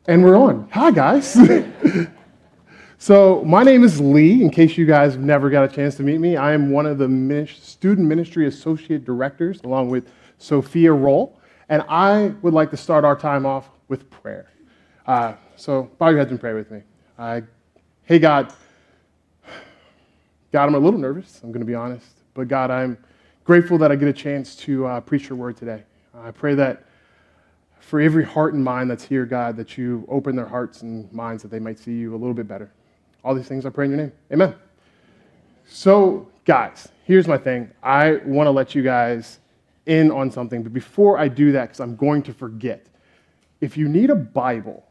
And we're on. Hi, guys. So my name is Lee, in case you guys never got a chance to meet me. I am one of the Student Ministry Associate Directors, along with Sophia Roll. And I would like to start our time off with prayer. So bow your heads and pray with me. Hey, God. God, I'm a little nervous, I'm going to be honest. But God, I'm grateful that I get a chance to preach your word today. I pray that for every heart and mind that's here, God, that you open their hearts and minds that they might see you a little bit better. All these things I pray in your name. Amen. So, guys, here's my thing. I want to let you guys in on something, but before I do that, because I'm going to forget, if you need a Bible,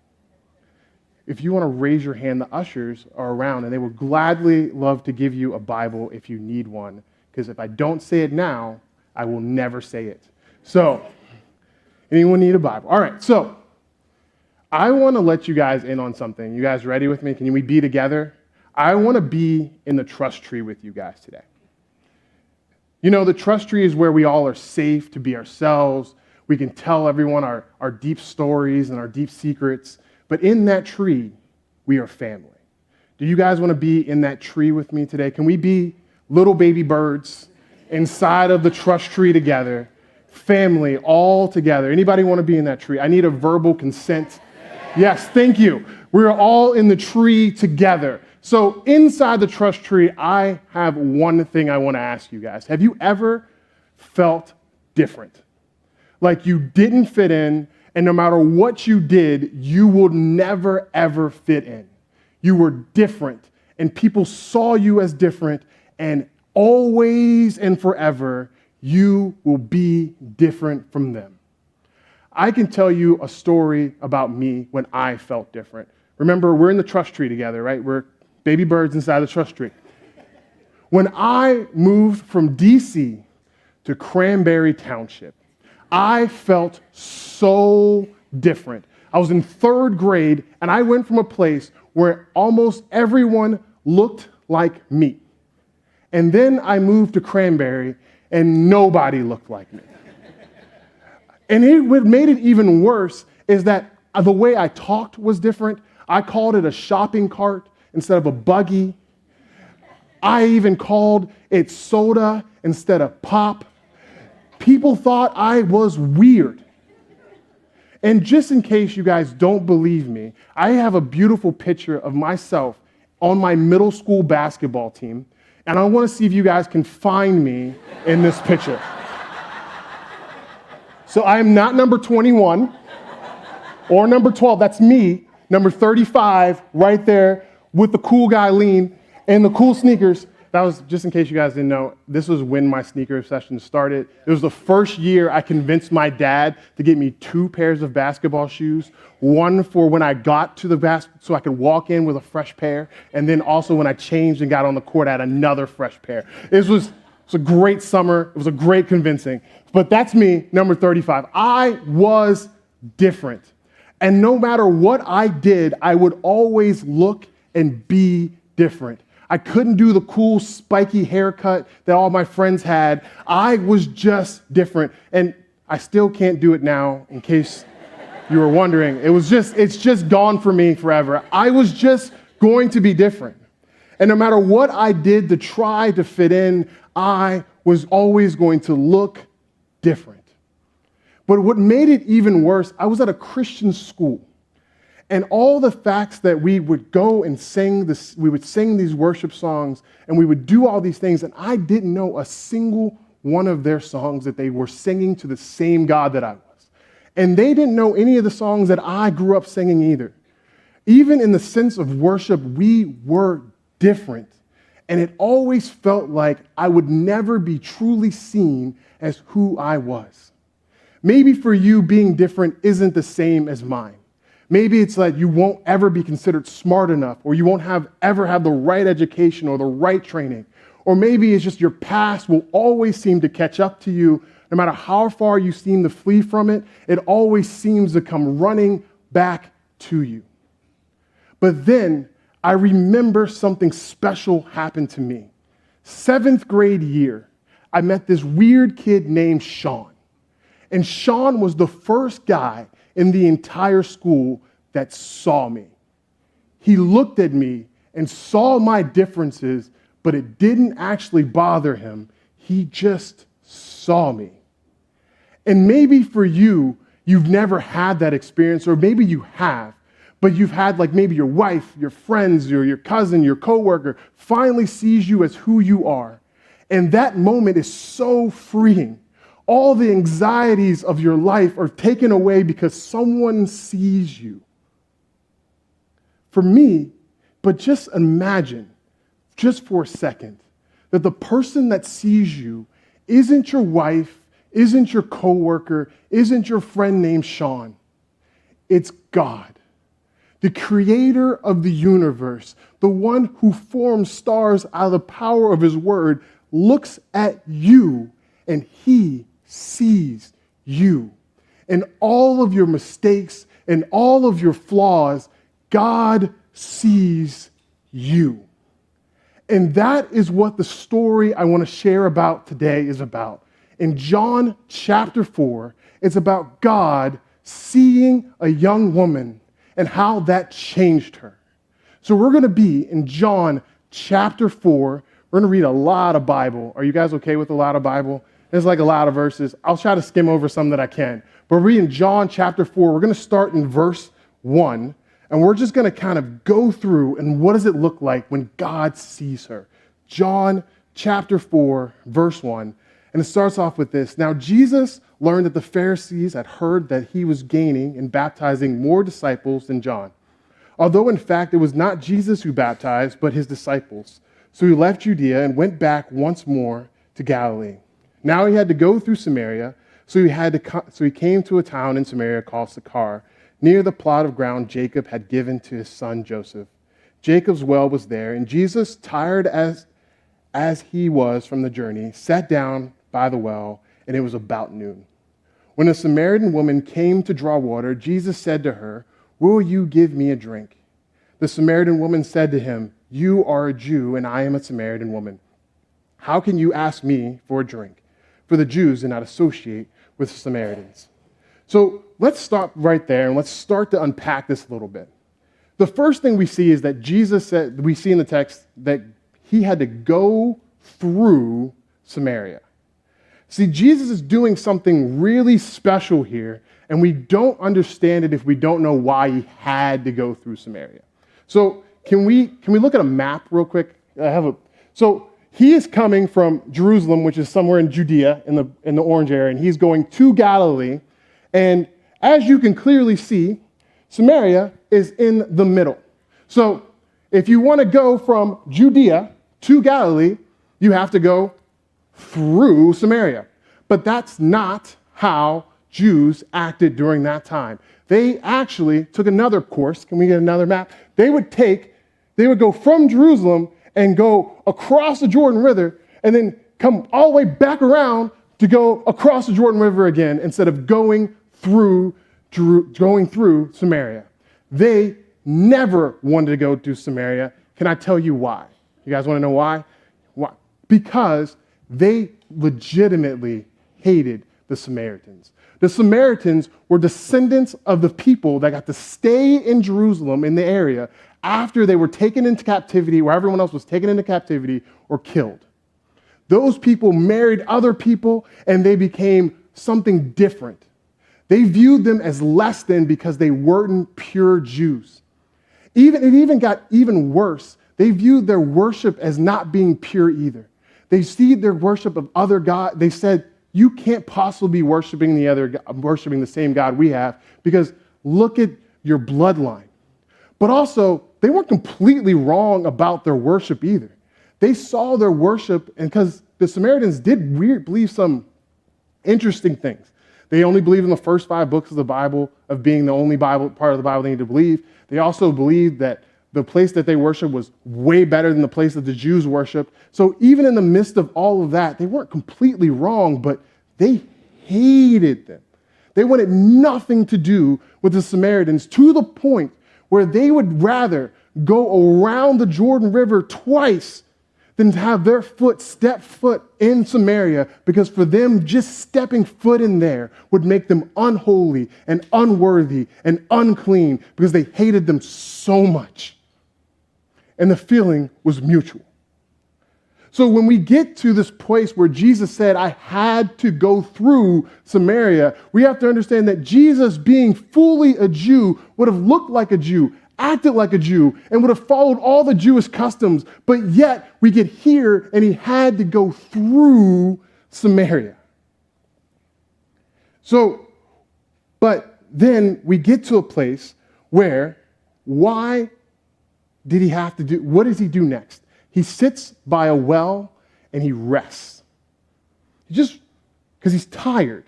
if you want to raise your hand, the ushers are around, and they will gladly love to give you a Bible if you need one, because if I don't say it now, I will never say it. So, anyone need a Bible? All right, so I want to let you guys in on something. You guys ready with me? Can we be together? I want to be in the trust tree with you guys today. You know, the trust tree is where we all are safe to be ourselves. We can tell everyone our deep stories and our deep secrets. But in that tree, we are family. Do you guys want to be in that tree with me today? Can we be little baby birds inside of the trust tree together? Family, all together. Anybody want to be in that tree? I need a verbal consent. Yes, thank you. We're all in the tree together. So inside the trust tree, I have one thing I want to ask you guys. Have you ever felt different? Like you didn't fit in, and no matter what you did, you will never, ever fit in. You were different, and people saw you as different, and always and forever, you will be different from them. I can tell you a story about me when I felt different. Remember, we're in the trust tree together, right? We're baby birds inside the trust tree. When I moved from D.C. to Cranberry Township, I felt so different. I was in third grade, and I went from a place where almost everyone looked like me. And then I moved to Cranberry, and nobody looked like me. And what made it even worse is that the way I talked was different. I called it a shopping cart instead of a buggy. I even called it soda instead of pop. People thought I was weird. And just in case you guys don't believe me, I have a beautiful picture of myself on my middle school basketball team. And I want to see if you guys can find me in this picture. So I am not number 21 or number 12. That's me, number 35, right there with the cool guy lean and the cool sneakers. That was, just in case you guys didn't know, this was when my sneaker obsession started. It was the first year I convinced my dad to get me 2 pairs of basketball shoes, one for when I got to the so I could walk in with a fresh pair, and then also when I changed and got on the court, I had another fresh pair. It was a great summer. It was a great convincing. But that's me, number 35. I was different. And no matter what I did, I would always look and be different. I couldn't do the cool spiky haircut that all my friends had. I was just different. And I still can't do it now, in case you were wondering. It's just gone for me forever. I was just going to be different. And no matter what I did to try to fit in, I was always going to look different. But what made it even worse, I was at a Christian school. And all the facts that we would go and we would sing these worship songs, and we would do all these things, and I didn't know a single one of their songs that they were singing to the same God that I was. And they didn't know any of the songs that I grew up singing either. Even in the sense of worship, we were different. And it always felt like I would never be truly seen as who I was. Maybe for you, being different isn't the same as mine. Maybe it's like you won't ever be considered smart enough, or you won't ever have the right education or the right training. Or maybe it's just your past will always seem to catch up to you. No matter how far you seem to flee from it, it always seems to come running back to you. But then I remember something special happened to me. 7th grade year, I met this weird kid named Sean. And Sean was the first guy in the entire school that saw me. He looked at me and saw my differences, but it didn't actually bother him. He just saw me. And maybe for you, you've never had that experience, or maybe you have, but you've had like maybe your wife, your friends, your cousin, your coworker finally sees you as who you are. And that moment is so freeing. All the anxieties of your life are taken away because someone sees you. For me, but just imagine, just for a second, that the person that sees you isn't your wife, isn't your coworker, isn't your friend named Sean. It's God, the creator of the universe, the one who forms stars out of the power of his word, looks at you and he sees you. And all of your mistakes and all of your flaws, God sees you. And that is what the story I want to share about today is about. In John chapter 4, it's about God seeing a young woman and how that changed her. So we're going to be in John chapter 4. We're going to read a lot of Bible. Are you guys okay with a lot of Bible? There's like a lot of verses. I'll try to skim over some that I can. But we're reading John chapter 4. We're going to start in verse 1. And we're just going to kind of go through and what does it look like when God sees her. John chapter 4, verse 1. And it starts off with this. Now Jesus learned that the Pharisees had heard that he was gaining and baptizing more disciples than John. Although in fact it was not Jesus who baptized, but his disciples. So he left Judea and went back once more to Galilee. Now he had to go through Samaria, so he came to a town in Samaria called Sychar, near the plot of ground Jacob had given to his son Joseph. Jacob's well was there, and Jesus, tired as he was from the journey, sat down by the well, and it was about noon. When a Samaritan woman came to draw water, Jesus said to her, "Will you give me a drink?" The Samaritan woman said to him, "You are a Jew, and I am a Samaritan woman. How can you ask me for a drink?" For the Jews did not associate with Samaritans. So let's stop right there and let's start to unpack this a little bit. The first thing we see is that Jesus said, we see in the text that he had to go through Samaria. See, Jesus is doing something really special here, and we don't understand it if we don't know why he had to go through Samaria. So can we look at a map real quick? So he is coming from Jerusalem, which is somewhere in Judea in the orange area, and he's going to Galilee. And as you can clearly see, Samaria is in the middle. So if you want to go from Judea to Galilee, you have to go through Samaria. But that's not how Jews acted during that time. They actually took another course. Can we get another map? They would go from Jerusalem and go across the Jordan River and then come all the way back around to go across the Jordan River again instead of going through Samaria. They never wanted to go to Samaria. Can I tell you why? You guys want to know why? Why? Because they legitimately hated the Samaritans. The Samaritans were descendants of the people that got to stay in Jerusalem in the area after they were taken into captivity, where everyone else was taken into captivity or killed. Those people married other people and they became something different. They viewed them as less than because they weren't pure Jews. It even got even worse. They viewed their worship as not being pure either. They see their worship of other gods. They said, you can't possibly be worshiping the same God we have because look at your bloodline. But also, they weren't completely wrong about their worship either. They saw their worship, and because the Samaritans did believe some interesting things. They only believed in the first 5 books of the Bible, of being the only part of the Bible they need to believe. They also believed that the place that they worshiped was way better than the place that the Jews worshiped. So even in the midst of all of that, they weren't completely wrong, but they hated them. They wanted nothing to do with the Samaritans, to the point where they would rather go around the Jordan River twice than to have their step foot in Samaria, because for them, just stepping foot in there would make them unholy and unworthy and unclean because they hated them so much. And the feeling was mutual. So when we get to this place where Jesus said, I had to go through Samaria, we have to understand that Jesus, being fully a Jew, would have looked like a Jew, acted like a Jew, and would have followed all the Jewish customs. But yet we get here and he had to go through Samaria. But then we get to a place where, why did he have to do, what does he do next? He sits by a well and he rests. Just because he's tired.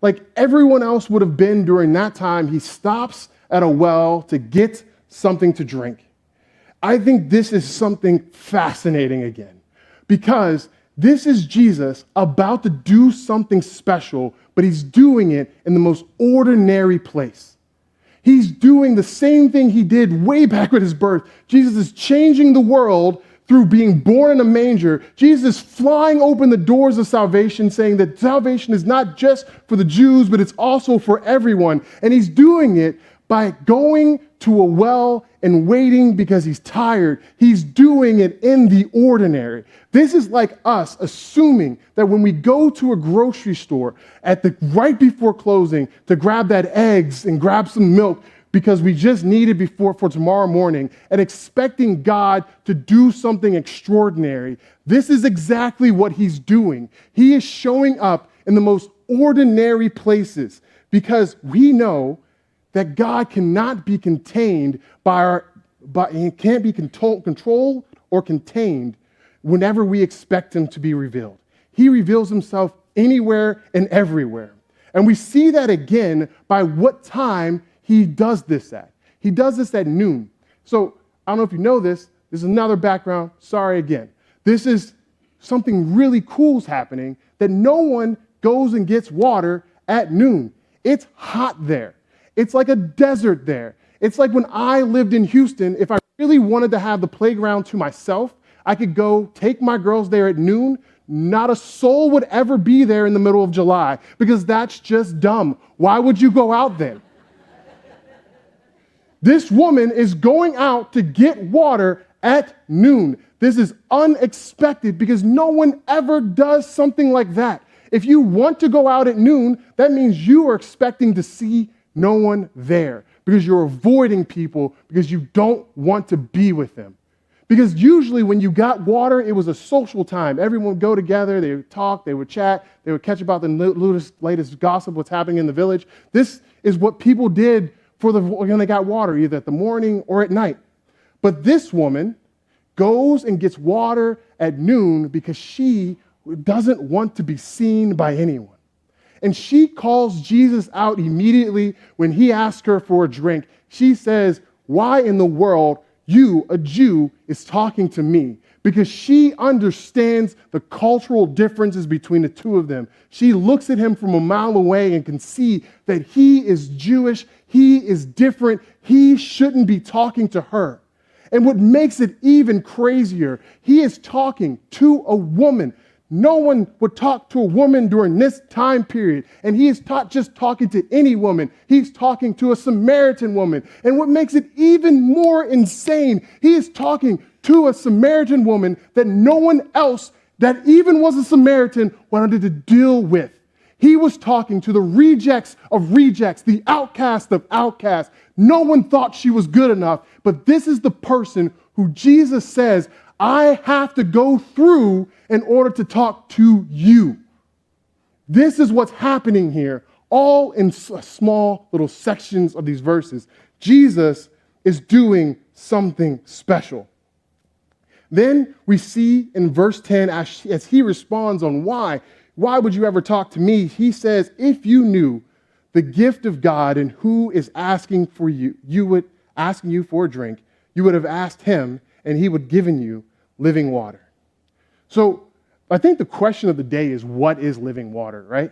Like everyone else would have been during that time, he stops at a well to get something to drink. I think this is something fascinating again, because this is Jesus about to do something special, but he's doing it in the most ordinary place. He's doing the same thing he did way back at his birth. Jesus is changing the world through being born in a manger. Jesus is flying open the doors of salvation, saying that salvation is not just for the Jews, but it's also for everyone. And he's doing it by going to a well and waiting because he's tired. He's doing it in the ordinary. This is like us assuming that when we go to a grocery store right before closing to grab that eggs and grab some milk because we just need it for tomorrow morning, and expecting God to do something extraordinary. This is exactly what he's doing. He is showing up in the most ordinary places because we know that God cannot be contained he can't be controlled or contained whenever we expect him to be revealed. He reveals himself anywhere and everywhere. And we see that again by what time he does this at. He does this at noon. So I don't know if you know this. This is another background. Sorry again. This is something really cool's happening, that no one goes and gets water at noon. It's hot there. It's like a desert there. It's like when I lived in Houston, if I really wanted to have the playground to myself, I could go take my girls there at noon. Not a soul would ever be there in the middle of July because that's just dumb. Why would you go out then? This woman is going out to get water at noon. This is unexpected because no one ever does something like that. If you want to go out at noon, that means you are expecting to see no one there because you're avoiding people because you don't want to be with them. Because usually when you got water, it was a social time. Everyone would go together, they would talk, they would chat, they would catch about the latest gossip, what's happening in the village. This is what people did when they got water, either at the morning or at night. But this woman goes and gets water at noon because she doesn't want to be seen by anyone. And she calls Jesus out immediately when he asks her for a drink. She says, why in the world you, a Jew, is talking to me? Because she understands the cultural differences between the two of them. She looks at him from a mile away and can see that he is Jewish, he is different, he shouldn't be talking to her. And what makes it even crazier, he is talking to a woman. No one would talk to a woman during this time period. And he is just talking to any woman. He's talking to a Samaritan woman. And what makes it even more insane, he is talking to a Samaritan woman that no one else that even was a Samaritan wanted to deal with. He was talking to the rejects of rejects, the outcast of outcasts. No one thought she was good enough. But this is the person who Jesus says, I have to go through in order to talk to you. This is what's happening here, all in small little sections of these verses. Jesus is doing something special. Then we see in verse 10, as he responds on why would you ever talk to me? He says, if you knew the gift of God and who is asking for asking you for a drink, you would have asked him and he would have given you living water. So I think the question of the day is, what is living water, right?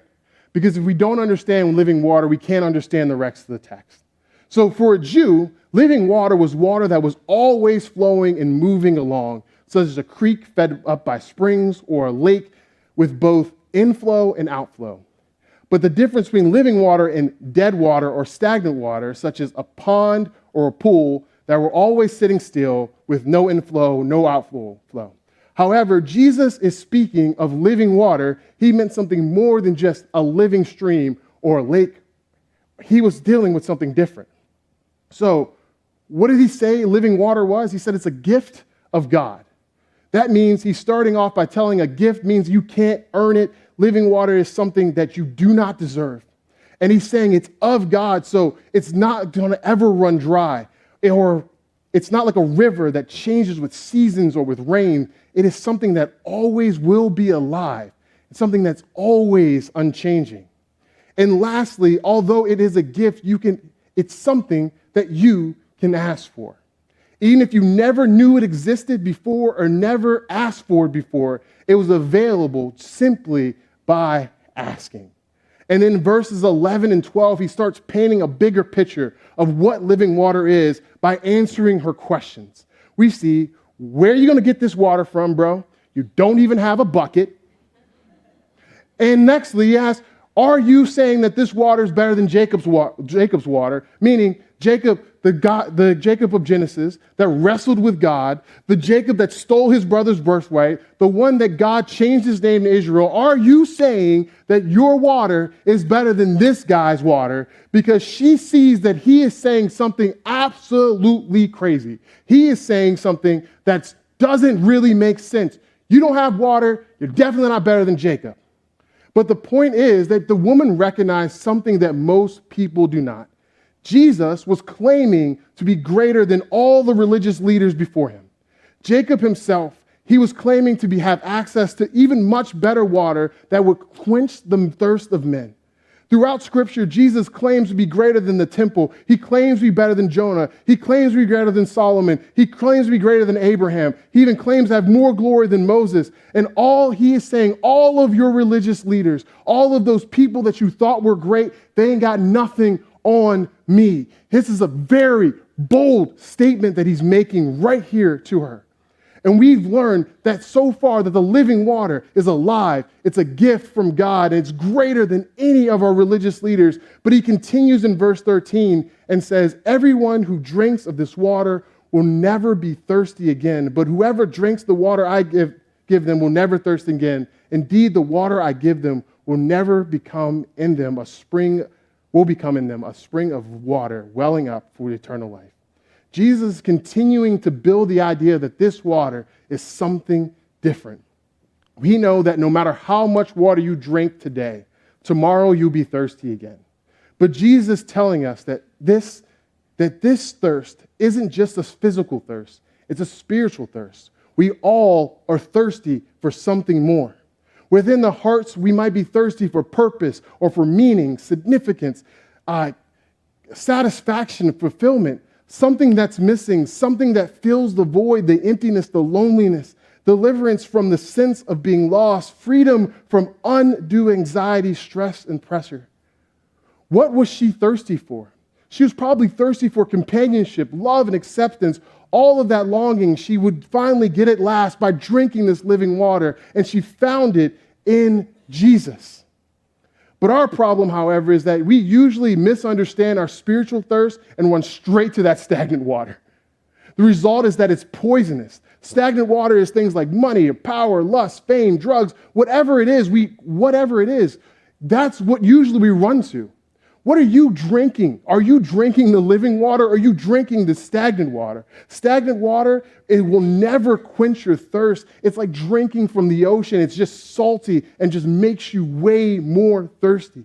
Because if we don't understand living water, we can't understand the rest of the text. So for a Jew, living water was water that was always flowing and moving along. such as a creek fed up by springs or a lake with both inflow and outflow. But the difference between living water and dead water or stagnant water, such as a pond or a pool that were always sitting still with no inflow, no outflow. However, Jesus is speaking of living water. He meant something more than just a living stream or a lake. He was dealing with something different. So, what did he say living water was? He said it's a gift of God. That means he's starting off by telling a gift means you can't earn it. Living water is something that you do not deserve. And he's saying it's of God, so it's not going to ever run dry. Or it's not like a river that changes with seasons or with rain. It is something that always will be alive. It's something that's always unchanging. And lastly, although it is a gift, it's something that you can ask for. Even if you never knew it existed before or never asked for it before, it was available simply by asking. And in verses 11 and 12, he starts painting a bigger picture of what living water is by answering her questions. We see, where are you going to get this water from, bro? You don't even have a bucket. And nextly, he asks, are you saying that this water is better than Jacob's water? Meaning, Jacob, the Jacob of Genesis that wrestled with God, the Jacob that stole his brother's birthright, the one that God changed his name to Israel. Are you saying that your water is better than this guy's water? Because she sees that he is saying something absolutely crazy. He is saying something that doesn't really make sense. You don't have water, you're definitely not better than Jacob. But the point is that the woman recognized something that most people do not. Jesus was claiming to be greater than all the religious leaders before him. Jacob himself, he was claiming to have access to even much better water that would quench the thirst of men. Throughout Scripture, Jesus claims to be greater than the temple. He claims to be better than Jonah. He claims to be greater than Solomon. He claims to be greater than Abraham. He even claims to have more glory than Moses. And all he is saying, all of your religious leaders, all of those people that you thought were great, they ain't got nothing on me. This is a very bold statement that he's making right here to her. And we've learned that so far that the living water is alive. It's a gift from God, and it's greater than any of our religious leaders. But he continues in verse 13 and says, everyone who drinks of this water will never be thirsty again, but whoever drinks the water I give them will never thirst again. Indeed, the water I give them will never become in them a spring of water welling up for eternal life. Jesus is continuing to build the idea that this water is something different. We know that no matter how much water you drink today, tomorrow you'll be thirsty again. But Jesus is telling us that this thirst isn't just a physical thirst, it's a spiritual thirst. We all are thirsty for something more. Within the hearts, we might be thirsty for purpose or for meaning, significance, satisfaction, fulfillment. Something that's missing, something that fills the void, the emptiness, the loneliness, deliverance from the sense of being lost, freedom from undue anxiety, stress, and pressure. What was she thirsty for? She was probably thirsty for companionship, love, and acceptance. All of that longing, she would finally get at last by drinking this living water, and she found it in Jesus. But our problem, however, is that we usually misunderstand our spiritual thirst and run straight to that stagnant water. The result is that it's poisonous. Stagnant water is things like money, or power, lust, fame, drugs, whatever it is, that's what usually we run to. What are you drinking? Are you drinking the living water or are you drinking the stagnant water? Stagnant water, it will never quench your thirst. It's like drinking from the ocean. It's just salty and just makes you way more thirsty.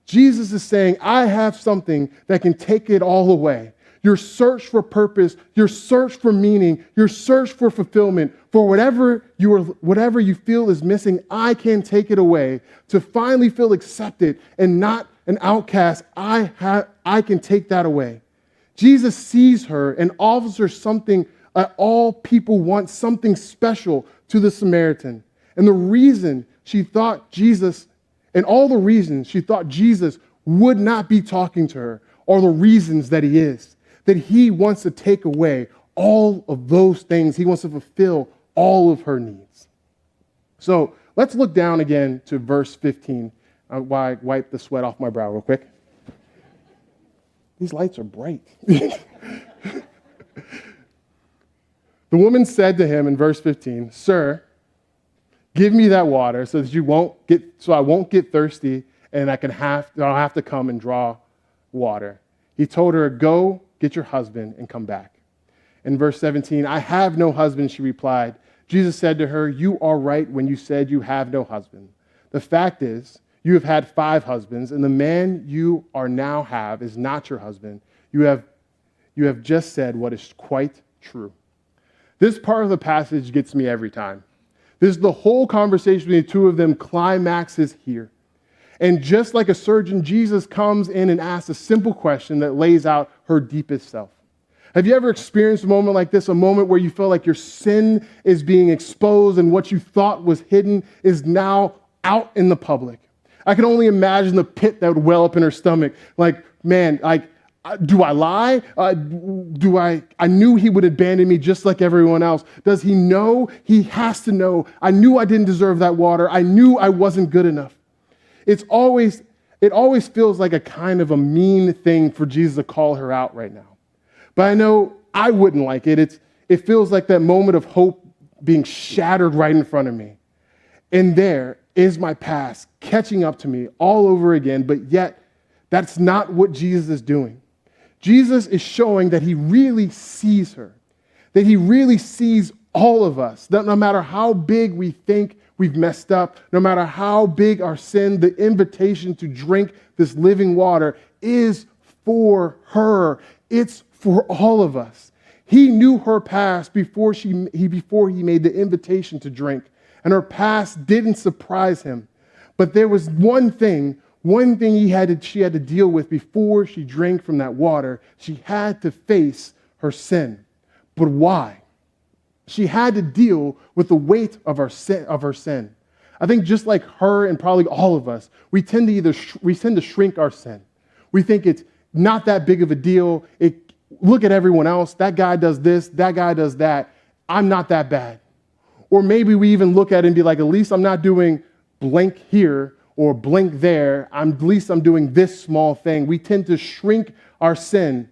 Jesus is saying, I have something that can take it all away. Your search for purpose, your search for meaning, your search for fulfillment, for whatever you feel is missing, I can take it away to finally feel accepted and not an outcast. I can take that away. Jesus sees her and offers her something all people want, something special to the Samaritan. And the reason she thought Jesus, and all the reasons she thought Jesus would not be talking to her are the reasons that he is. That he wants to take away all of those things. He wants to fulfill all of her needs. So let's look down again to verse 15. While I wipe the sweat off my brow real quick. These lights are bright. The woman said to him in verse 15, "Sir, give me that water so that I won't get thirsty and I don't have to come and draw water." He told her, "Go get your husband and come back." In verse 17, "I have no husband," she replied. Jesus said to her, "You are right when you said you have no husband. The fact is, you have had 5 husbands, and the man you are now have is not your husband. You have just said what is quite true." This part of the passage gets me every time. This is the whole conversation between the two of them climaxes here. And just like a surgeon, Jesus comes in and asks a simple question that lays out her deepest self. Have you ever experienced a moment like this, a moment where you feel like your sin is being exposed and what you thought was hidden is now out in the public? I can only imagine the pit that would well up in her stomach. Like, man, do I lie? I knew he would abandon me just like everyone else. Does he know? He has to know. I knew I didn't deserve that water. I knew I wasn't good enough. It always feels like a kind of a mean thing for Jesus to call her out right now. But I know I wouldn't like it. It feels like that moment of hope being shattered right in front of me. And there is my past catching up to me all over again, but yet that's not what Jesus is doing. Jesus is showing that he really sees her, that he really sees all of us, that no matter how big we think we've messed up, no matter how big our sin, the invitation to drink this living water is for her. It's for all of us. He knew her past before he made the invitation to drink. And her past didn't surprise him. But there was one thing she had to deal with before she drank from that water. She had to face her sin. But why? She had to deal with the weight of her sin. I think just like her and probably all of us, we tend to shrink our sin. We think it's not that big of a deal. Look at everyone else. That guy does this. That guy does that. I'm not that bad. Or maybe we even look at it and be like, at least I'm not doing blank here or blank there. At least I'm doing this small thing. We tend to shrink our sin.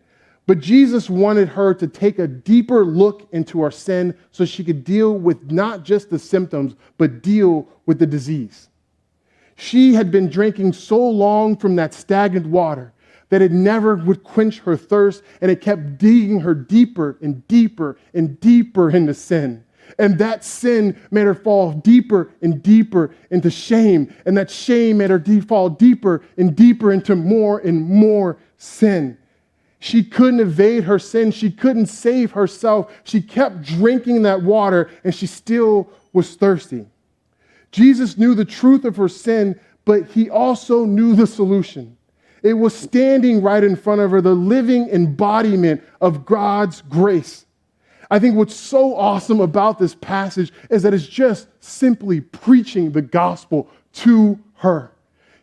But Jesus wanted her to take a deeper look into our sin so she could deal with not just the symptoms, but deal with the disease. She had been drinking so long from that stagnant water that it never would quench her thirst, and it kept digging her deeper and deeper and deeper into sin. And that sin made her fall deeper and deeper into shame. And that shame made her fall deeper and deeper into more and more sin. She couldn't evade her sin. She couldn't save herself. She kept drinking that water, and she still was thirsty. Jesus knew the truth of her sin, but he also knew the solution. It was standing right in front of her, the living embodiment of God's grace. I think what's so awesome about this passage is that it's just simply preaching the gospel to her.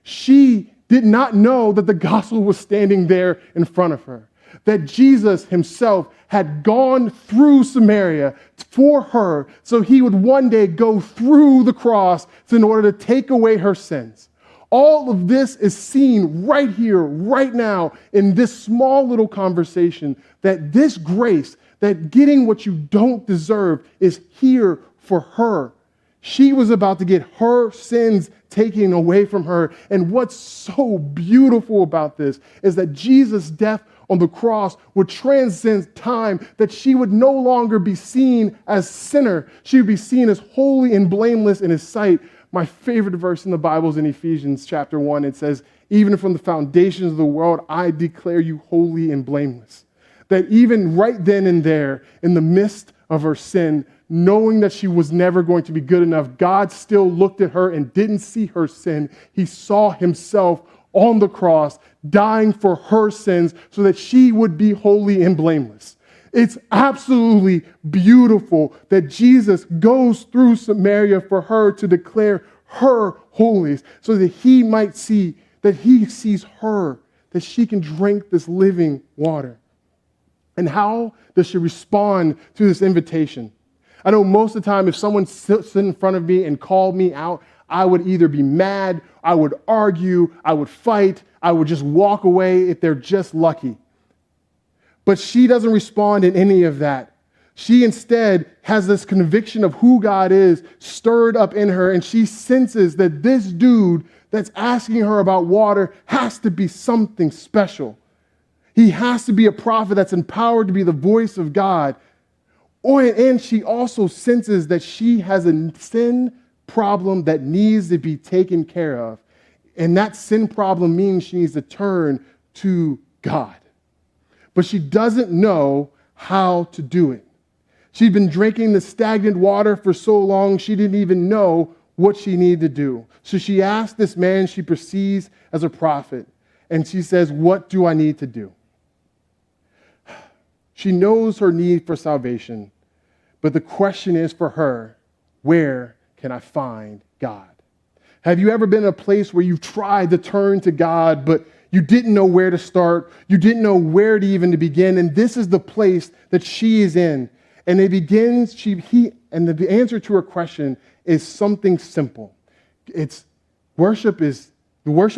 She did not know that the gospel was standing there in front of her, that Jesus himself had gone through Samaria for her so he would one day go through the cross in order to take away her sins. All of this is seen right here, right now, in this small little conversation, that this grace, that getting what you don't deserve, is here for her. She was about to get her sins taken away from her. And what's so beautiful about this is that Jesus' death on the cross would transcend time, that she would no longer be seen as sinner. She would be seen as holy and blameless in his sight. My favorite verse in the Bible is in Ephesians chapter 1. It says, "Even from the foundations of the world, I declare you holy and blameless." That even right then and there, in the midst of her sin, knowing that she was never going to be good enough, God still looked at her and didn't see her sin. He saw himself on the cross, dying for her sins so that she would be holy and blameless. It's absolutely beautiful that Jesus goes through Samaria for her to declare her holiness so that he might see that he sees her, that she can drink this living water. And how does she respond to this invitation? I know most of the time if someone sits in front of me and called me out, I would either be mad, I would argue, I would fight, I would just walk away if they're just lucky. But she doesn't respond in any of that. She instead has this conviction of who God is stirred up in her, and she senses that this dude that's asking her about water has to be something special. He has to be a prophet that's empowered to be the voice of God. And she also senses that she has a sin problem that needs to be taken care of. And that sin problem means she needs to turn to God. But she doesn't know how to do it. She'd been drinking the stagnant water for so long, she didn't even know what she needed to do. So she asked this man she perceives as a prophet, and she says, "What do I need to do?" She knows her need for salvation, but the question is for her, where can I find God? Have you ever been in a place where you've tried to turn to God, but you didn't know where to start, you didn't know where to even to begin, and this is the place that she is in. And it begins, and the answer to her question is something simple. The worship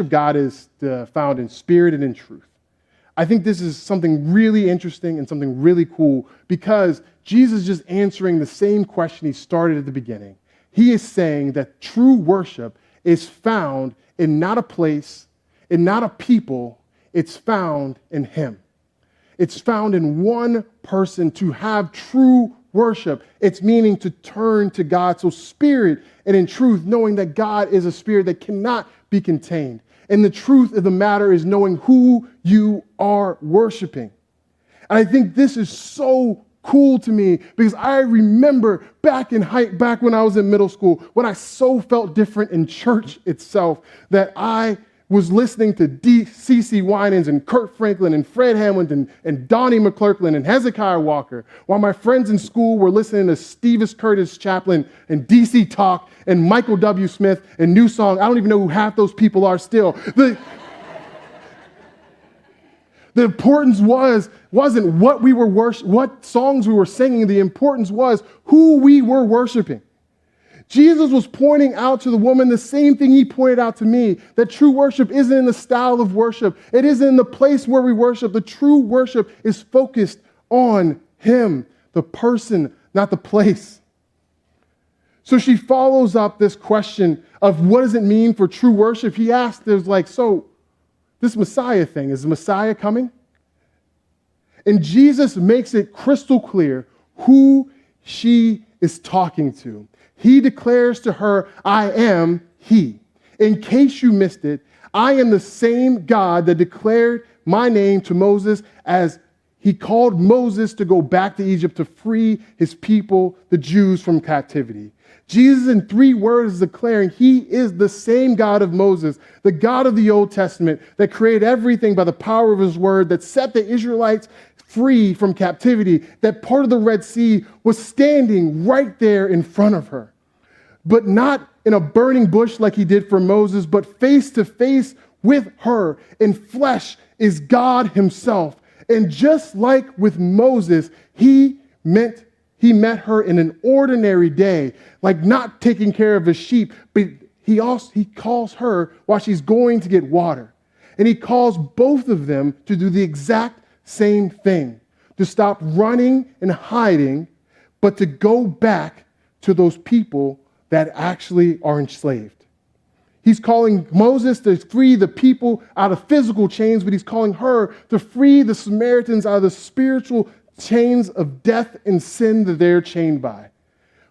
God is found in spirit and in truth. I think this is something really interesting and something really cool because Jesus is just answering the same question he started at the beginning. He is saying that true worship is found in not a place, in not a people, it's found in him. It's found in one person to have true worship. It's meaning to turn to God. So spirit and in truth, knowing that God is a spirit that cannot be contained. And the truth of the matter is knowing who you are worshiping. And I think this is so cool to me because I remember back when I was in middle school, when I so felt different in church itself, that I was listening to C.C. Winans and Kurt Franklin and Fred Hamilton and Donnie McClurkin and Hezekiah Walker, while my friends in school were listening to Stevis Curtis Chaplin and D.C. Talk and Michael W. Smith and New Song. I don't even know who half those people are still. The importance wasn't what songs we were singing. The importance was who we were worshiping. Jesus was pointing out to the woman the same thing he pointed out to me, that true worship isn't in the style of worship. It isn't in the place where we worship. The true worship is focused on him, the person, not the place. So she follows up this question of what does it mean for true worship? He asked, so this Messiah thing, is the Messiah coming? And Jesus makes it crystal clear who she is talking to. He declares to her, I am he. In case you missed it, I am the same God that declared my name to Moses as he called Moses to go back to Egypt to free his people, the Jews, from captivity. Jesus, in 3 words, is declaring he is the same God of Moses, the God of the Old Testament that created everything by the power of his word, that set the Israelites free from captivity, that part of the Red Sea was standing right there in front of her. But not in a burning bush like he did for Moses, but face to face with her in flesh is God himself. And just like with Moses, he met her in an ordinary day, like not taking care of his sheep, but he calls her while she's going to get water. And he calls both of them to do the exact same thing, to stop running and hiding, but to go back to those people that actually are enslaved. He's calling Moses to free the people out of physical chains, but he's calling her to free the Samaritans out of the spiritual chains of death and sin that they're chained by.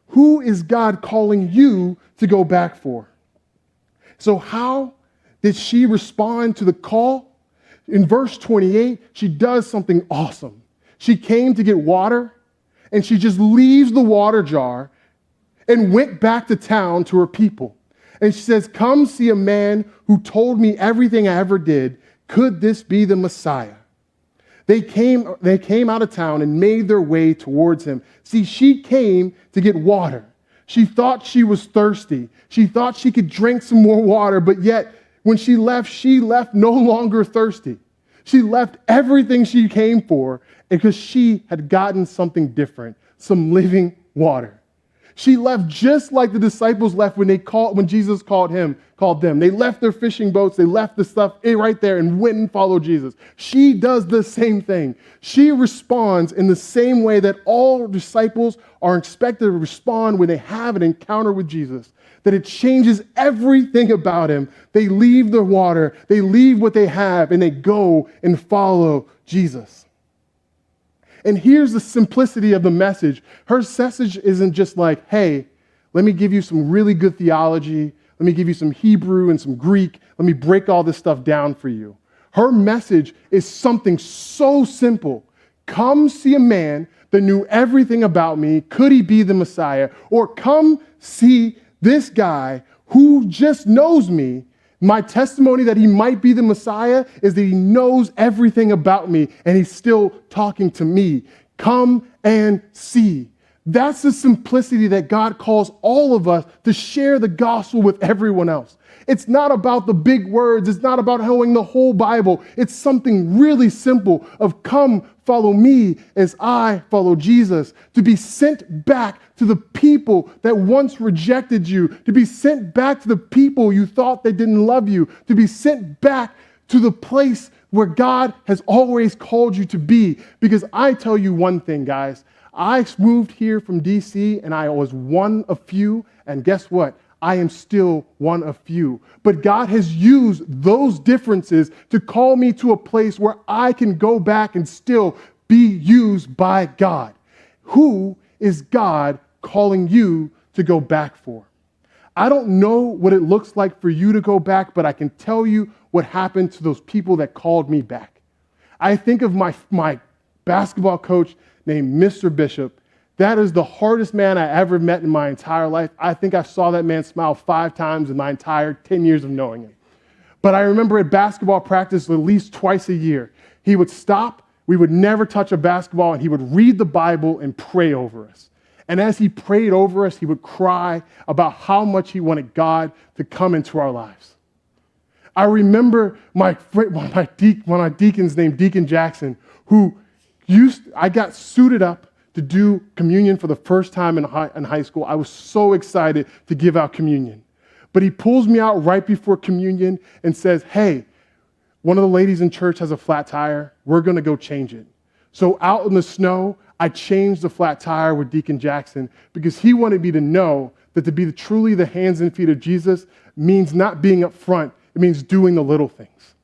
Who is God calling you to go back for? So how did she respond to the call? In verse 28, she does something awesome. She came to get water, and she just leaves the water jar and went back to town to her people. And she says, come see a man who told me everything I ever did. Could this be the Messiah? They came out of town and made their way towards him. See, she came to get water. She thought she was thirsty. She thought she could drink some more water, but yet when she left no longer thirsty. She left everything she came for because she had gotten something different, some living water. She left just like the disciples left when Jesus called them. They left their fishing boats, they left the stuff right there and went and followed Jesus. She does the same thing. She responds in the same way that all disciples are expected to respond when they have an encounter with Jesus. That it changes everything about him. They leave the water, they leave what they have, and they go and follow Jesus. And here's the simplicity of the message. Her message isn't just like, hey, let me give you some really good theology. Let me give you some Hebrew and some Greek. Let me break all this stuff down for you. Her message is something so simple. Come see a man that knew everything about me. Could he be the Messiah? Or come see this guy who just knows me. My testimony that he might be the Messiah is that he knows everything about me and he's still talking to me. Come and see. That's the simplicity that God calls all of us to share the gospel with everyone else. It's not about the big words. It's not about knowing the whole Bible. It's something really simple of come follow me as I follow Jesus, to be sent back to the people that once rejected you, to be sent back to the people you thought they didn't love you, to be sent back to the place where God has always called you to be. Because I tell you one thing, guys, I moved here from DC and I was one of few, and guess what? I am still one of few. But God has used those differences to call me to a place where I can go back and still be used by God. Who is God calling you to go back for? I don't know what it looks like for you to go back, but I can tell you what happened to those people that called me back. I think of my basketball coach named Mr. Bishop. That is the hardest man I ever met in my entire life. I think I saw that man smile 5 times in my entire 10 years of knowing him. But I remember at basketball practice at least twice a year, he would stop, we would never touch a basketball, and he would read the Bible and pray over us. And as he prayed over us, he would cry about how much he wanted God to come into our lives. I remember one of my deacons named Deacon Jackson, I got suited up to do communion for the first time in high school. I was so excited to give out communion. But he pulls me out right before communion and says, hey, one of the ladies in church has a flat tire. We're going to go change it. So out in the snow, I changed the flat tire with Deacon Jackson because he wanted me to know that to be truly the hands and feet of Jesus means not being up front. It means doing the little things.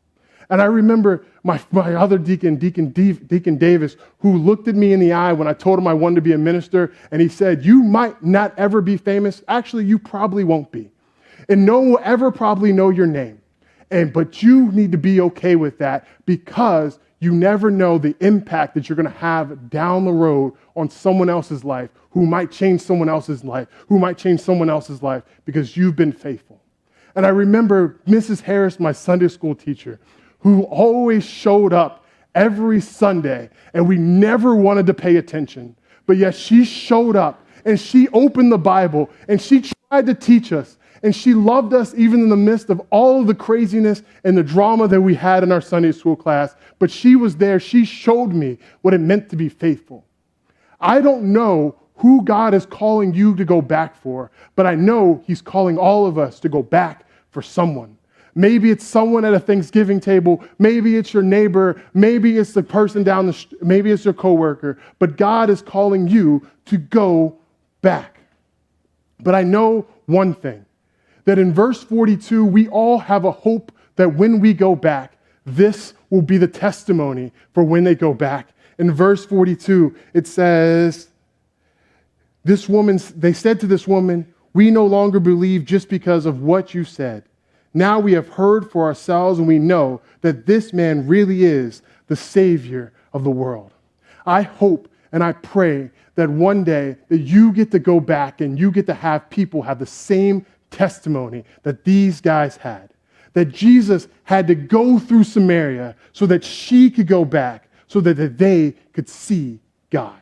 And I remember my other deacon, Deacon Davis, who looked at me in the eye when I told him I wanted to be a minister, and he said, you might not ever be famous. Actually, you probably won't be. And no one will ever probably know your name. But you need to be okay with that because you never know the impact that you're going to have down the road on someone else's life, who might change someone else's life, because you've been faithful. And I remember Mrs. Harris, my Sunday school teacher, who always showed up every Sunday, and we never wanted to pay attention. But yet she showed up, and she opened the Bible, and she tried to teach us, and she loved us even in the midst of all of the craziness and the drama that we had in our Sunday school class. But she was there. She showed me what it meant to be faithful. I don't know who God is calling you to go back for, but I know he's calling all of us to go back for someone. Maybe it's someone at a Thanksgiving table. Maybe it's your neighbor. Maybe it's the person down the street. Maybe it's your coworker. But God is calling you to go back. But I know one thing, that in verse 42, we all have a hope that when we go back, this will be the testimony for when they go back. In verse 42, it says, they said to this woman, we no longer believe just because of what you said. Now we have heard for ourselves, and we know that this man really is the Savior of the world. I hope and I pray that one day that you get to go back and you get to have people have the same testimony that these guys had. That Jesus had to go through Samaria so that she could go back, so that they could see God.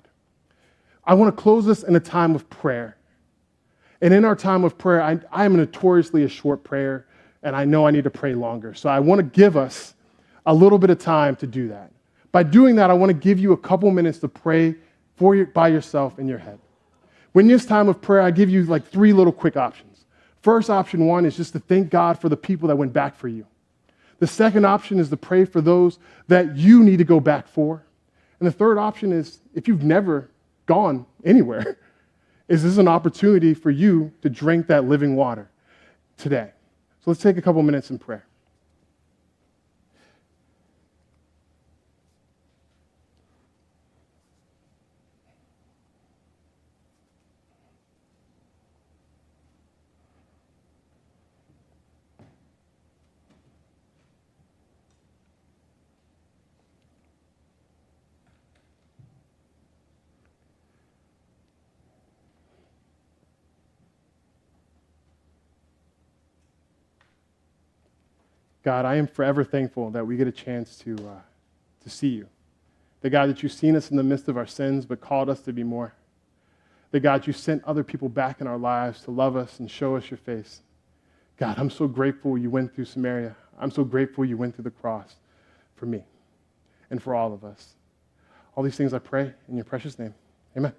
I want to close this in a time of prayer. And in our time of prayer, I am notoriously a short prayer, and I know I need to pray longer. So I want to give us a little bit of time to do that. By doing that, I want to give you a couple minutes to pray by yourself in your head. When this time of prayer, I give you like 3 little quick options. First, option 1 is just to thank God for the people that went back for you. The second option is to pray for those that you need to go back for. And the third option is, if you've never gone anywhere, is this an opportunity for you to drink that living water today? So let's take a couple minutes in prayer. God, I am forever thankful that we get a chance to see you. That God, that you've seen us in the midst of our sins, but called us to be more. That God, you sent other people back in our lives to love us and show us your face. God, I'm so grateful you went through Samaria. I'm so grateful you went through the cross for me and for all of us. All these things I pray in your precious name. Amen.